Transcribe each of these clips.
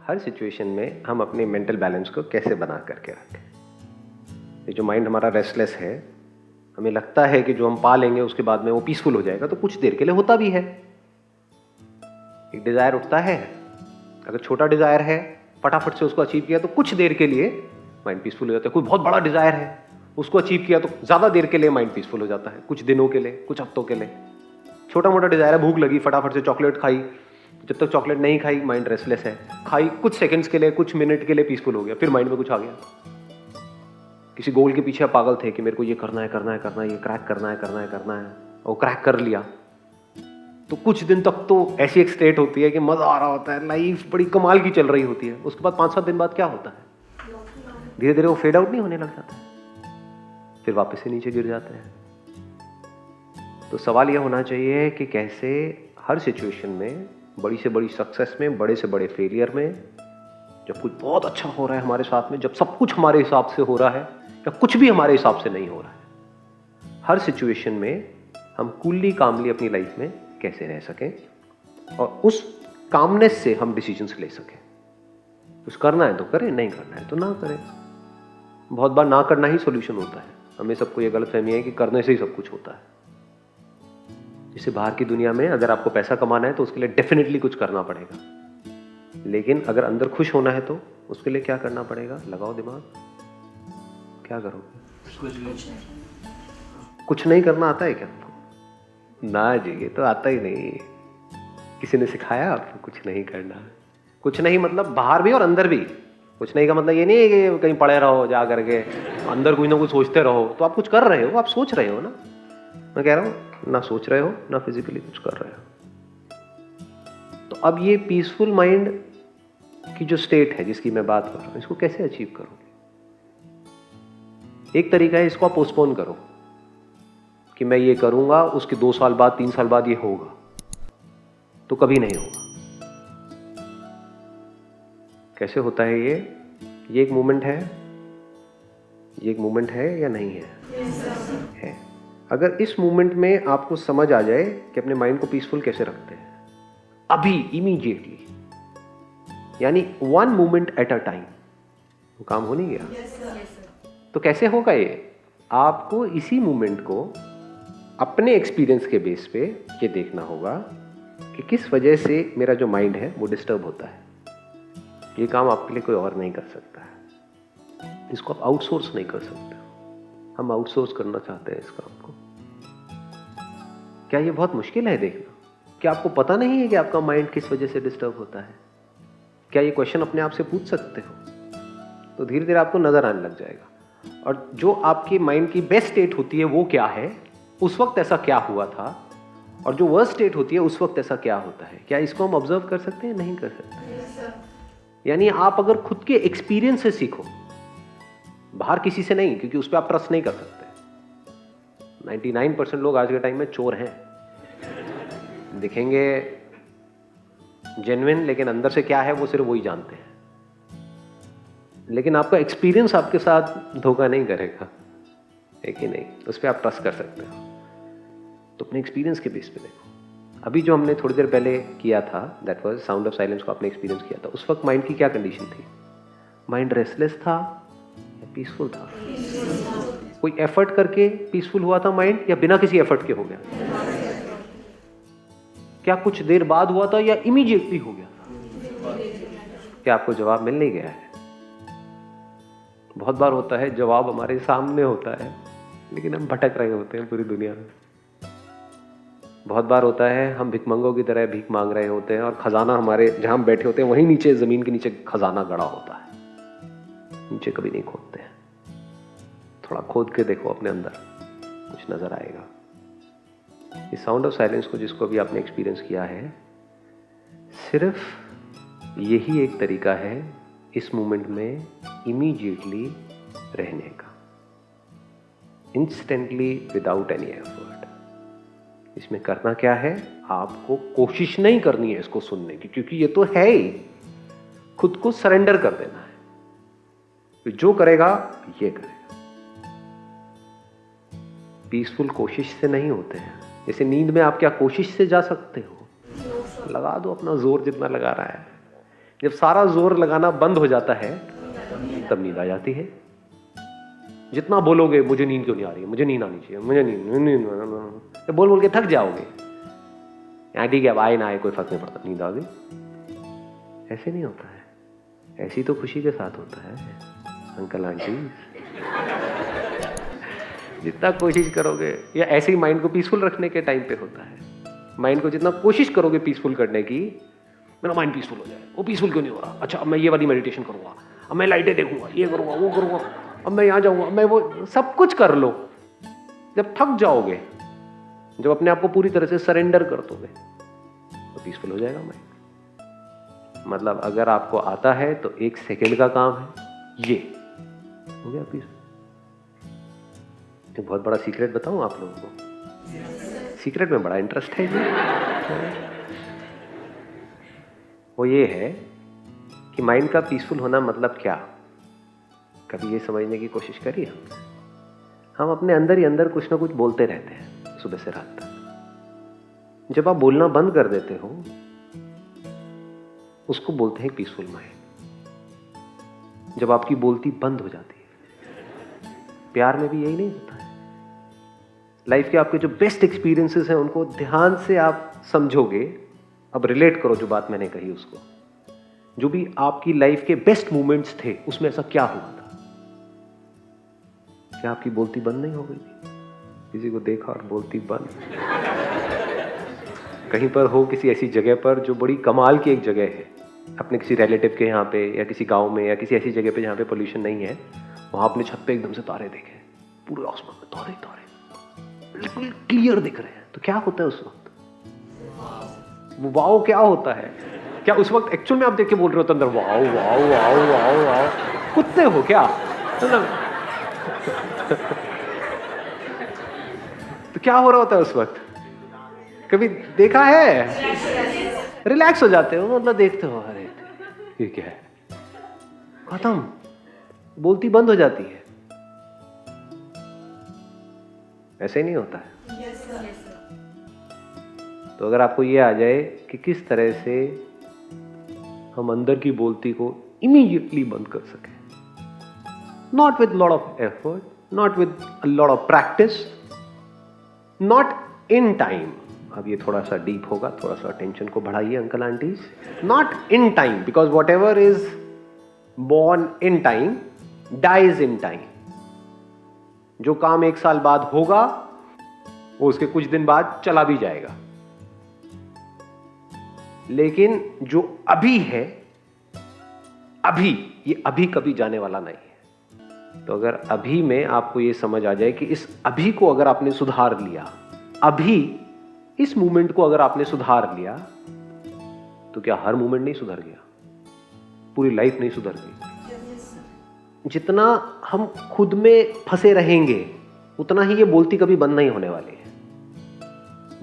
हर situation में हम अपने मेंटल बैलेंस को कैसे बना करके रखें। ये जो माइंड हमारा रेस्टलेस है, हमें लगता है कि जो हम पा लेंगे उसके बाद में वो पीसफुल हो जाएगा, तो कुछ देर के लिए होता भी है। एक डिजायर उठता है, अगर छोटा डिजायर है फटाफट से उसको अचीव किया तो कुछ देर के लिए माइंड पीसफुल हो जाता है। कोई बहुत बड़ा डिजायर है, उसको अचीव किया तो ज्यादा देर के लिए माइंड पीसफुल हो जाता है, कुछ दिनों के लिए, कुछ हफ्तों के लिए। छोटा मोटा डिजायर है, भूख लगी फटाफट से चॉकलेट खाई, जब तक चॉकलेट नहीं खाई माइंड रेस्टलेस है, खाई कुछ सेकंड्स के लिए, कुछ मिनट के लिए पीसफुल हो गया, फिर माइंड में कुछ आ गया। किसी गोल के पीछे पागल थे कि मेरे को ये करना है करना है करना है, ये क्रैक करना है करना है करना है, और क्रैक कर लिया तो कुछ दिन तक तो ऐसी एक स्टेट होती है कि मजा आ रहा होता है, लाइफ बड़ी कमाल की चल रही होती है। उसके बाद 5-7 दिन बाद क्या होता है, धीरे धीरे वो फेड आउट नहीं होने लग जाता है, फिर वापस से नीचे गिर जाते हैं। तो सवाल यह होना चाहिए कि कैसे हर सिचुएशन में, बड़ी से बड़ी सक्सेस में, बड़े से बड़े फेलियर में, जब कुछ बहुत अच्छा हो रहा है हमारे साथ में, जब सब कुछ हमारे हिसाब से हो रहा है या कुछ भी हमारे हिसाब से नहीं हो रहा है, हर सिचुएशन में हम कूलली कामली अपनी लाइफ में कैसे रह सकें और उस कामनेस से हम डिसीजंस ले सकें। कुछ करना है तो करें, नहीं करना है तो ना करें। बहुत बार ना करना ही सोल्यूशन होता है। हमें सबको ये गलतफहमी है कि करने से ही सब कुछ होता है। जैसे बाहर की दुनिया में अगर आपको पैसा कमाना है तो उसके लिए डेफिनेटली कुछ करना पड़ेगा, लेकिन अगर अंदर खुश होना है तो उसके लिए क्या करना पड़ेगा? लगाओ दिमाग, क्या करोगे? कुछ नहीं करना आता है क्या आपको? ना जी, ये तो आता ही नहीं। किसी ने सिखाया आपको कुछ नहीं करना? कुछ नहीं मतलब बाहर भी और अंदर भी। कुछ नहीं का मतलब ये नहीं है कि कहीं पड़े रहो जा करके, अंदर कुछ ना कुछ सोचते रहो। तो आप कुछ कर रहे हो, आप सोच रहे हो ना। मैं कह रहा हूं ना सोच रहे हो ना फिजिकली कुछ कर रहे हो। तो अब ये पीसफुल माइंड की जो स्टेट है जिसकी मैं बात कर रहा हूं, इसको कैसे अचीव करोगे? एक तरीका है, इसको आप पोस्टपोन करो कि मैं ये करूंगा, उसके 2 साल बाद 3 साल बाद ये होगा, तो कभी नहीं होगा। कैसे होता है ये एक मूवमेंट है, ये एक मूवमेंट है या नहीं है? है। अगर इस मूवमेंट में आपको समझ आ जाए कि अपने माइंड को पीसफुल कैसे रखते हैं, अभी इमीडिएटली, यानी 1 मूवमेंट एट अ टाइम, वो काम हो नहीं गया। तो कैसे होगा ये? आपको इसी मूवमेंट को अपने एक्सपीरियंस के बेस पे ये देखना होगा कि किस वजह से मेरा जो माइंड है वो डिस्टर्ब होता है। ये काम आपके लिए कोई और नहीं कर सकता है, इसको आप आउटसोर्स नहीं कर सकते। हम आउटसोर्स करना चाहते हैं इस काम को। क्या ये बहुत मुश्किल है देखना? क्या आपको पता नहीं है कि आपका माइंड किस वजह से डिस्टर्ब होता है? क्या ये क्वेश्चन अपने आप से पूछ सकते हो? तो धीरे धीरे आपको नजर आने लग जाएगा। और जो आपकी माइंड की बेस्ट स्टेट होती है वो क्या है, उस वक्त ऐसा क्या हुआ था, और जो वर्स्ट स्टेट होती है उस वक्त ऐसा क्या होता है, क्या इसको हम ऑब्जर्व कर सकते हैं? नहीं कर सकते। यानी आप अगर खुद के एक्सपीरियंस से सीखो, बाहर किसी से नहीं, क्योंकि उस पर आप ट्रस्ट नहीं कर सकते। 99% लोग आज के टाइम में चोर हैं, दिखेंगे जेन्युइन, लेकिन अंदर से क्या है वो सिर्फ वही जानते हैं। लेकिन आपका एक्सपीरियंस आपके साथ धोखा नहीं करेगा, है कि नहीं? उस पर आप ट्रस्ट कर सकते हो। तो अपने एक्सपीरियंस के बेस पे देखो। अभी जो हमने थोड़ी देर पहले किया था, that was sound of silence को आपने एक्सपीरियंस किया था, उस वक्त माइंड की क्या कंडीशन थी? माइंड रेस्टलेस था या पीसफुल था? कोई एफर्ट करके पीसफुल हुआ था माइंड, या बिना किसी एफर्ट के हो गया? क्या कुछ देर बाद हुआ था या इमीडिएटली हो गया? क्या आपको जवाब मिल नहीं गया है? बहुत बार होता है जवाब हमारे सामने होता है, लेकिन हम भटक रहे होते हैं पूरी दुनिया में। बहुत बार होता है हम भिखमंगों की तरह भीख मांग रहे होते हैं, और खजाना हमारे जहां हम बैठे होते हैं वहीं नीचे, जमीन के नीचे खजाना गड़ा होता है। नीचे कभी नहीं खोदते हैं। थोड़ा खोद के देखो अपने अंदर, कुछ नजर आएगा। इस साउंड ऑफ साइलेंस को जिसको भी आपने एक्सपीरियंस किया है, सिर्फ यही एक तरीका है इस मोमेंट में इमीडिएटली रहने का, इंस्टेंटली, विदाउट एनी एफर्ट। इसमें करना क्या है? आपको कोशिश नहीं करनी है इसको सुनने की, क्योंकि ये तो है ही। खुद को सरेंडर कर देना है, जो करेगा ये करेगा। पीसफुल कोशिश से नहीं होते हैं। जैसे नींद में आप क्या कोशिश से जा सकते हो? लगा दो अपना जोर जितना लगा रहा है, जब सारा जोर लगाना बंद हो जाता है तब नींद आ जाती है। जितना बोलोगे मुझे नींद क्यों नहीं आ रही है, मुझे नींद आनी चाहिए, मुझे नींद बोल बोल के थक जाओगे। यहाँ ठीक है, अब आए ना आए कोई फर्क नहीं पड़ता, नींद आ गई। ऐसे नहीं होता है, ऐसी तो खुशी के साथ होता है अंकल आंटी। जितना कोशिश करोगे, या ऐसे ही माइंड को पीसफुल रखने के टाइम पे होता है, माइंड को जितना कोशिश करोगे पीसफुल करने की, मेरा माइंड पीसफुल हो जाए। वो पीसफुल क्यों नहीं हो रहा? अच्छा अब मैं ये वाली मेडिटेशन करूंगा, अब मैं लाइटें देखूंगा, ये करूंगा, वो करूंगा, अब मैं यहाँ जाऊंगा, मैं वो सब कुछ कर लो। जब थक जाओगे, जब अपने आप को पूरी तरह से सरेंडर कर दोगे, तो पीसफुल हो जाएगा माइंड। मतलब अगर आपको आता है तो 1 सेकेंड का काम है, ये हो गया पीसफुल। तो बहुत बड़ा सीक्रेट बताऊं आप लोगों को, सीक्रेट में बड़ा इंटरेस्ट है जी। वो ये है कि माइंड का पीसफुल होना मतलब क्या। कभी ये समझने की कोशिश करिए, हम अपने अंदर ही अंदर कुछ ना कुछ बोलते रहते हैं सुबह से रात तक। जब आप बोलना बंद कर देते हो, उसको बोलते हैं पीसफुल माइंड। जब आपकी बोलती बंद हो जाती है, प्यार में भी यही नहीं होता है। लाइफ के आपके जो बेस्ट एक्सपीरियंसेस हैं उनको ध्यान से आप समझोगे। अब रिलेट करो जो बात मैंने कही उसको। जो भी आपकी लाइफ के बेस्ट मोमेंट्स थे, उसमें ऐसा क्या हुआ था? क्या आपकी बोलती बंद नहीं हो गई थी? किसी को देखा और बोलती बंद? कहीं पर हो, किसी ऐसी जगह पर जो बड़ी कमाल की एक जगह है, अपने किसी रिलेटिव के यहाँ पे, या किसी गांव में, या किसी ऐसी जगह पे जहाँ पे पोल्यूशन नहीं है, वहां अपने छत पे एकदम से तारे देखे, पूरे आसमान में तारे तारे बिल्कुल क्लियर दिख रहे हैं, तो क्या होता है उस वक्त? वो वाओ क्या होता है? क्या उस वक्त एक्चुअल में आप देख के बोल रहे हो तो अंदर wow wow wow wow wow? कुत्ते हो क्या? तो क्या हो रहा होता है उस वक्त? कभी देखा है? रिलैक्स हो जाते हो, मतलब देखते हो, अरे ये क्या है, खत्म, बोलती बंद हो जाती है। ऐसे नहीं होता है। तो अगर आपको ये आ जाए कि किस तरह से हम अंदर की बोलती को इमीडिएटली बंद कर सके, not with lot of effort, not with lot of practice, not in time. अब ये थोड़ा सा डीप होगा, थोड़ा सा टेंशन को बढ़ाइए uncle aunties. Not in time, because whatever is born in time dies in time. जो काम 1 साल बाद होगा, वो उसके कुछ दिन बाद चला भी जाएगा। लेकिन जो अभी है, अभी, ये अभी कभी जाने वाला नहीं है। तो अगर अभी में आपको ये समझ आ जाए कि इस अभी को अगर आपने सुधार लिया, अभी इस मोमेंट को अगर आपने सुधार लिया, तो क्या हर मोमेंट नहीं सुधर गया? पूरी लाइफ नहीं सुधर गई? जितना हम खुद में फंसे रहेंगे, उतना ही ये बोलती कभी बंद नहीं होने वाली है।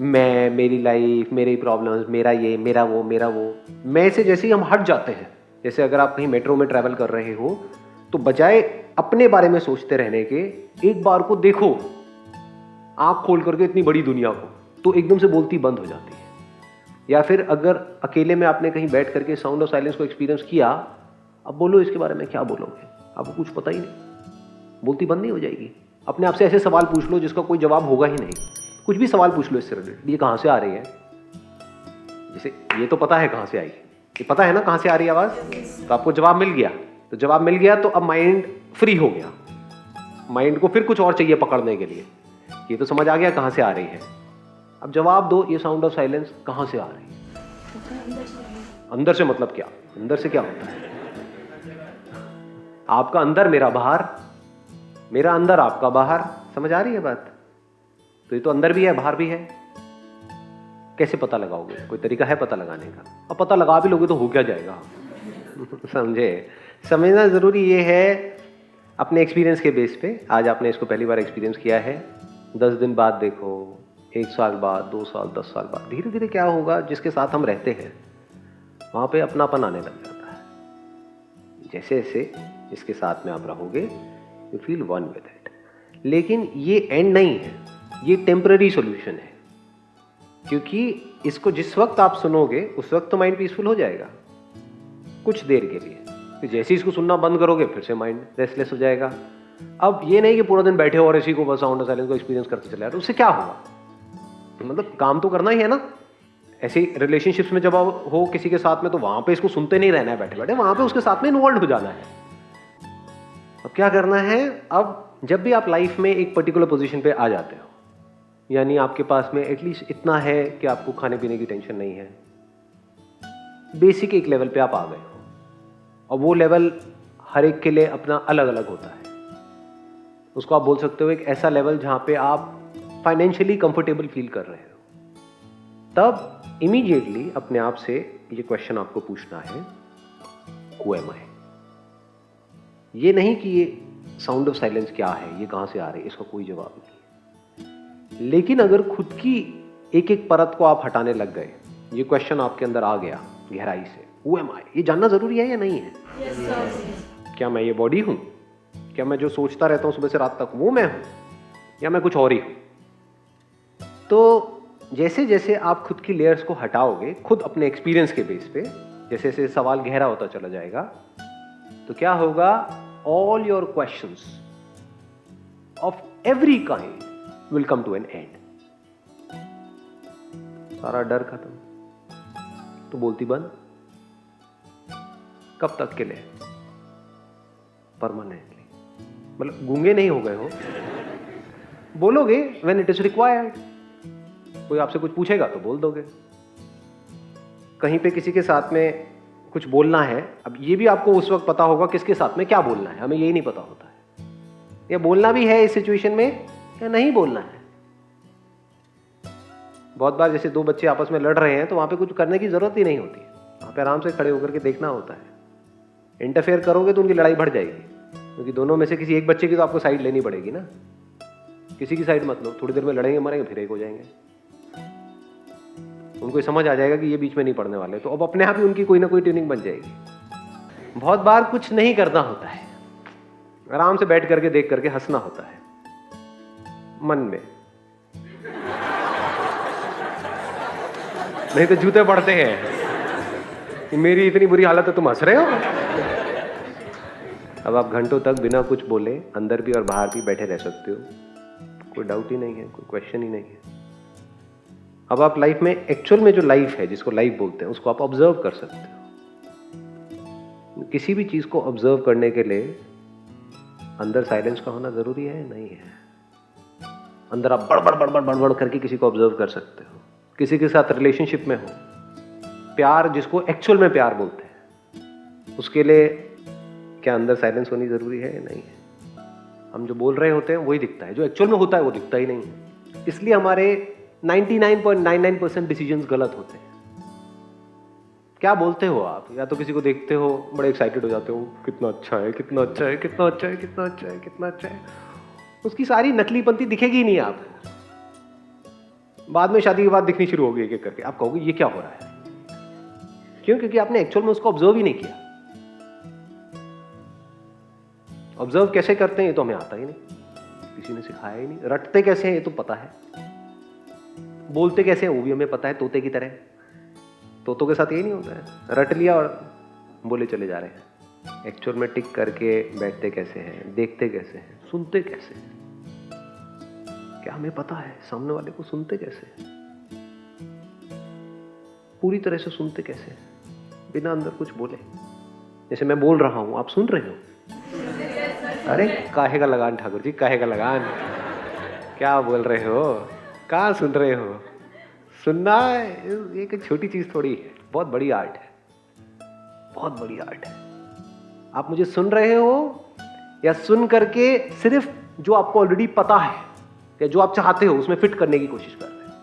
मैं, मेरी लाइफ, मेरी प्रॉब्लम्स, मेरा ये, मेरा वो, मेरा वो। मैं से जैसे ही हम हट जाते हैं, जैसे अगर आप कहीं मेट्रो में ट्रैवल कर रहे हो, तो बजाय अपने बारे में सोचते रहने के, एक बार को देखो आंख खोल करके इतनी बड़ी दुनिया को, तो एकदम से बोलती बंद हो जाती है। या फिर अगर अकेले में आपने कहीं बैठ करके साउंड ऑफ साइलेंस को एक्सपीरियंस किया, अब बोलो इसके बारे में क्या बोलोगे? आपको कुछ पता ही नहीं, बोलती बंद नहीं हो जाएगी। अपने आप से ऐसे सवाल पूछ लो जिसका कोई जवाब होगा ही नहीं। कुछ भी सवाल पूछ लो इससे रिलेटेड, ये कहां से आ रही है? जैसे ये तो पता है कहां से आई, ये पता है ना कहां से आ रही है आवाज, तो आपको जवाब मिल गया। तो जवाब मिल गया तो अब माइंड फ्री हो गया। माइंड को फिर कुछ और चाहिए पकड़ने के लिए। ये तो समझ आ गया कहां से आ रही है, अब जवाब दो, ये साउंड ऑफ साइलेंस कहां से आ रही है? अंदर से। मतलब क्या? अंदर से क्या होता है? आपका अंदर, मेरा बाहर, मेरा अंदर, आपका बाहर। समझ आ रही है बात? तो ये तो अंदर भी है, बाहर भी है। कैसे पता लगाओगे? कोई तरीका है पता लगाने का? अब पता लगा भी लोगे तो हो क्या जाएगा? समझे? समझना जरूरी ये है अपने एक्सपीरियंस के बेस पे। आज आपने इसको पहली बार एक्सपीरियंस किया है, 10 दिन बाद देखो, 1 साल बाद, 2 साल, 10 साल बाद, धीरे धीरे क्या होगा, जिसके साथ हम रहते हैं वहां पे अपनापन आने लग जाता है। जैसे जैसे इसके साथ में आप रहोगे, you feel one with it. लेकिन ये एंड नहीं है, ये टेम्पररी सॉल्यूशन है। क्योंकि इसको जिस वक्त आप सुनोगे, उस वक्त तो माइंड पीसफुल हो जाएगा, कुछ देर के लिए। फिर जैसे ही इसको सुनना बंद करोगे फिर से माइंड रेस्टलेस हो जाएगा। अब ये नहीं कि पूरा दिन बैठे हो और इसी को बस साउंड ऑफ साइलेंस को एक्सपीरियंस करते चले, तो उससे क्या होगा? मतलब काम तो करना ही है ना। ऐसे रिलेशनशिप्स में जब आप हो किसी के साथ में, तो वहां पे इसको सुनते नहीं रहना है बैठे बैठे, वहां पे उसके साथ में इन्वॉल्व हो जाना है। अब क्या करना है? अब जब भी आप लाइफ में एक पर्टिकुलर पोजीशन पे आ जाते हो, यानी आपके पास में एटलीस्ट इतना है कि आपको खाने पीने की टेंशन नहीं है, बेसिक एक लेवल पे आप आ गए हो, और वो लेवल हर एक के लिए अपना अलग अलग होता है। उसको आप बोल सकते हो एक ऐसा लेवल जहां पे आप फाइनेंशियली कंफर्टेबल फील कर रहे हो। तब इमीडिएटली अपने आप से ये क्वेश्चन आपको पूछना है, हु एम आई? ये नहीं कि ये साउंड ऑफ साइलेंस क्या है, ये कहां से आ रही है, इसका कोई जवाब नहीं। लेकिन अगर खुद की एक एक परत को आप हटाने लग गए, ये क्वेश्चन आपके अंदर आ गया गहराई से, हु एम आई? ये जानना जरूरी है या नहीं है? क्या मैं ये बॉडी हूं? क्या मैं जो सोचता रहता हूं सुबह से रात तक वो मैं हूं, या मैं कुछ और ही हूं? तो जैसे जैसे आप खुद की लेयर्स को हटाओगे, खुद अपने एक्सपीरियंस के बेस पे, जैसे जैसे सवाल गहरा होता चला जाएगा, तो क्या होगा? All your questions of every kind will come to an end. सारा डर खत्म, तो बोलती बंद। कब तक के लिए? परमानेंटली। मतलब गूंगे नहीं हो गए हो, बोलोगे व्हेन इट इज रिक्वायर्ड। कोई आपसे कुछ पूछेगा तो बोल दोगे। कहीं पे किसी के साथ में कुछ बोलना है, अब ये भी आपको उस वक्त पता होगा किसके साथ में क्या बोलना है, हमें यही नहीं पता होता है। या बोलना भी है इस सिचुएशन में या नहीं बोलना है। बहुत बार जैसे दो बच्चे आपस में लड़ रहे हैं तो वहां पे कुछ करने की जरूरत ही नहीं होती, वहां पे आराम से खड़े होकर के देखना होता है। इंटरफेयर करोगे तो उनकी लड़ाई बढ़ जाएगी, क्योंकि दोनों में से किसी एक बच्चे की तो आपको साइड लेनी पड़ेगी ना। किसी की साइड मत लो, थोड़ी देर में लड़ेंगे मरेंगे फिर एक हो जाएंगे। उनको समझ आ जाएगा कि ये बीच में नहीं पड़ने वाले, तो अब अपने आप ही उनकी कोई ना कोई ट्यूनिंग बन जाएगी। बहुत बार कुछ नहीं करना होता है, आराम से बैठ करके देख करके हंसना होता है मन में, नहीं तो जूते पड़ते हैं कि मेरी इतनी बुरी हालत है तुम हंस रहे हो। अब आप घंटों तक बिना कुछ बोले अंदर भी और बाहर भी बैठे रह सकते हो, कोई डाउट ही नहीं है, कोई क्वेश्चन ही नहीं है। अब आप लाइफ में एक्चुअल में जो लाइफ है, जिसको लाइफ बोलते हैं, उसको आप ऑब्जर्व कर सकते हो। किसी भी चीज को ऑब्जर्व करने के लिए अंदर साइलेंस का होना जरूरी है? नहीं है। अंदर आप बड़बड़ बड़बड़ बड़बड़ करके किसी को ऑब्जर्व कर सकते हो। किसी के साथ रिलेशनशिप में हो, प्यार जिसको एक्चुअल में प्यार बोलते हैं, उसके लिए क्या अंदर साइलेंस होनी जरूरी है? नहीं है। हम जो बोल रहे होते हैं वही दिखता है, जो एक्चुअल में होता है वो दिखता ही नहीं है। इसलिए हमारे 99.99% डिसीजंस गलत होते हैं। क्या बोलते हो आप? या तो किसी को देखते हो बड़े एक्साइटेड हो जाते हो, कितना अच्छा है, कितना अच्छा है, कितना अच्छा है, कितना अच्छा है, कितना अच्छा है। उसकी सारी नकलीपंती दिखेगी ही नहीं आपको। बाद में शादी के बाद दिखनी शुरू होगी एक एक करके। आप कहोगे ये क्या हो रहा है? क्यों? क्योंकि आपने एक्चुअल में उसको ऑब्जर्व ही नहीं किया। ऑब्जर्व कैसे करते हैं ये तो हमें आता ही नहीं, किसी ने सिखाया ही नहीं। रटते कैसे हैं ये तो पता है, बोलते कैसे हैं वो भी हमें पता है, तोते की तरह। तोतों के साथ यही नहीं होता है, रट लिया और बोले चले जा रहे हैं। एक्चुअल में टिक करके बैठते कैसे हैं, देखते कैसे हैं, सुनते कैसे हैं? क्या हमें पता है सामने वाले को सुनते कैसे हैं? पूरी तरह से सुनते कैसे हैं, बिना अंदर कुछ बोले। जैसे मैं बोल रहा हूं, आप सुन रहे हो? अरे काहे का लगान ठाकुर जी, काहे का लगान, क्या बोल रहे हो, कहाँ सुन रहे हो? सुनना एक छोटी चीज थोड़ी है, बहुत बड़ी आर्ट है, बहुत बड़ी आर्ट है। आप मुझे सुन रहे हो या सुन करके सिर्फ जो आपको ऑलरेडी पता है या जो आप चाहते हो उसमें फिट करने की कोशिश कर रहे हो,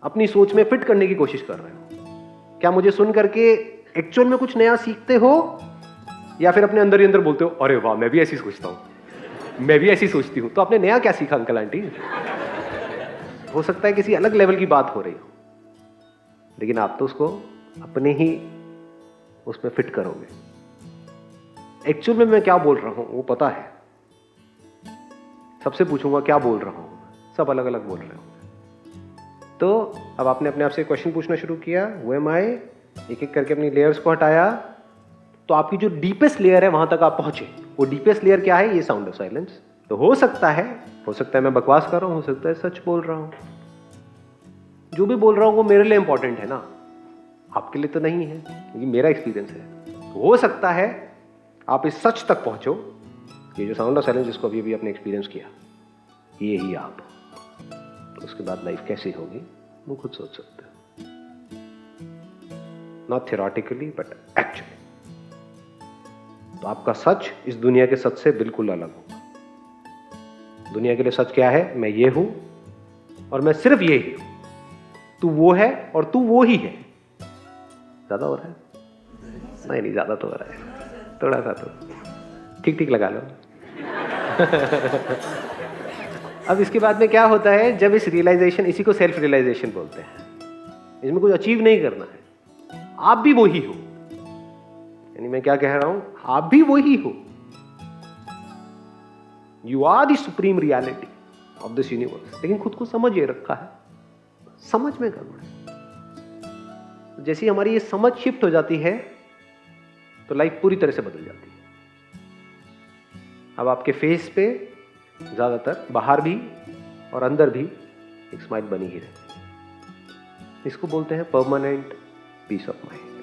अपनी सोच में फिट करने की कोशिश कर रहे हो? क्या मुझे सुन करके एक्चुअल में कुछ नया सीखते हो, या फिर अपने अंदर ही अंदर बोलते हो अरे वाह मैं भी ऐसी सोचता हूं, मैं भी ऐसी सोचती हूं? तो आपने नया क्या सीखा अंकल आंटी? हो सकता है किसी अलग लेवल की बात हो रही हो, लेकिन आप तो उसको अपने ही उसमें फिट करोगे। एक्चुअल में मैं क्या बोल रहा हूं वो पता है। सबसे पूछूंगा क्या बोल रहा हूं, सब अलग अलग बोल रहे हो। तो अब आपने अपने आप से क्वेश्चन पूछना शुरू किया, हु एम आई? एक एक करके अपनी लेयर्स को हटाया तो आपकी जो डीपेस्ट लेयर है वहां तक आप पहुंचे। वो डीपेस्ट लेयर क्या है? ये साउंड ऑफ साइलेंस। तो हो सकता है मैं बकवास कर रहा हूं, हो सकता है सच बोल रहा हूं। जो भी बोल रहा हूं वो मेरे लिए इंपॉर्टेंट है ना, आपके लिए तो नहीं है, क्योंकि मेरा एक्सपीरियंस है। तो हो सकता है आप इस सच तक पहुंचो, ये जो साउंड ऑफ साइलेंस जिसको अभी अभी आपने एक्सपीरियंस किया, ये ही आप। तो उसके बाद लाइफ कैसी होगी वो खुद सोच सकते हो, नॉट थियोरेटिकली बट एक्चुअली। तो आपका सच इस दुनिया के सच से बिल्कुल अलग होगा। दुनिया के लिए सच क्या है? मैं ये हूं और मैं सिर्फ ये ही हूं। तू वो है और तू वो ही है। ज्यादा हो रहा है? नहीं ज्यादा तो हो रहा है, थोड़ा सा तो ठीक ठीक लगा लो। अब इसके बाद में क्या होता है, जब इस रियलाइजेशन, इसी को सेल्फ रियलाइजेशन बोलते हैं, इसमें कुछ अचीव नहीं करना है, आप भी वही हो। यानी मैं क्या कह रहा हूं, आप भी वही हो। You are the supreme reality of this universe. लेकिन खुद को समझ ये रखा है, समझ में गड़बड़ है। जैसी हमारी ये समझ शिफ्ट हो जाती है तो लाइफ पूरी तरह से बदल जाती है। अब आपके फेस पे ज्यादातर, बाहर भी और अंदर भी, एक स्माइल बनी ही रहती है। इसको बोलते हैं परमानेंट पीस ऑफ माइंड।